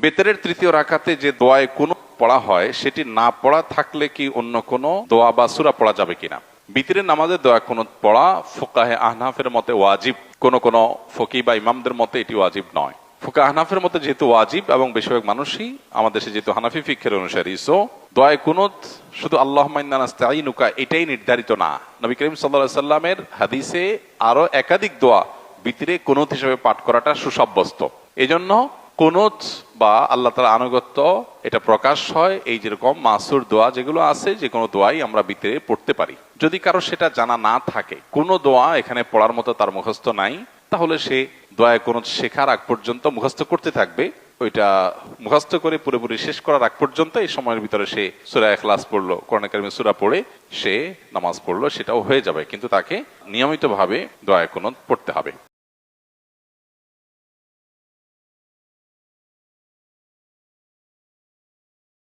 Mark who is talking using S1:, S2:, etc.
S1: বেতরের তৃতীয় রাকাতে যে দোয়ায় কোনো পড়া হয় সেটি না পড়া থাকলে কি অন্য কোনো দোয়া বা সূরা পড়া যাবে কিনা? বিতরের নামাজের দোয়া কোনো পড়া ফুকাহে আহনাফের মতে ওয়াজিব, কোন ফকি বা ইমামদের মতে এটি ওয়াজিব নয়। ফুকাহে আহনাফের মতে যেহেতু ওয়াজিব এবং বেশিরভাগ মানুষই আমাদের দেশে যেহেতু হানাফি ফিকহের অনুসারী, সো দোয়ায় কুনুত শুধু আল্লাহুম্মা ইন্না নাস্তাঈনুকা এটাই নির্ধারিত না। নবী করিম সাল্লাল্লাহু আলাইহি সাল্লামের হাদিসে আরো একাধিক দোয়া বিতরে কুনুত হিসেবে পাঠ করাটা সুসাব্যস্ত। এজন্য কুনুত বা আল্লাহ তাআলার আনুগত্য এটা প্রকাশ হয় এই যেরকম মাসুর দোয়া যেগুলো আছে, যে কোনো দোয়াই আমরা বিতরে পড়তে পারি। যদি কারো সেটা জানা না থাকে, কোনো দোয়া এখানে পড়ার মতো তার মুখস্থ নাই, তাহলে সে দোয়ায় কুনুত শেখার আগ পর্যন্ত মুখস্থ করতে থাকবে। ওইটা মুখস্থ করে পুরোপুরি শেষ করার আগ পর্যন্ত এই সময়ের ভিতরে সে সূরা ইখলাস পড়লো, কোরআন কারীমের সূরা পড়ে সে নামাজ পড়লো, সেটাও হয়ে যাবে। কিন্তু তাকে নিয়মিতভাবে দোয়ায় কুনুত পড়তে হবে।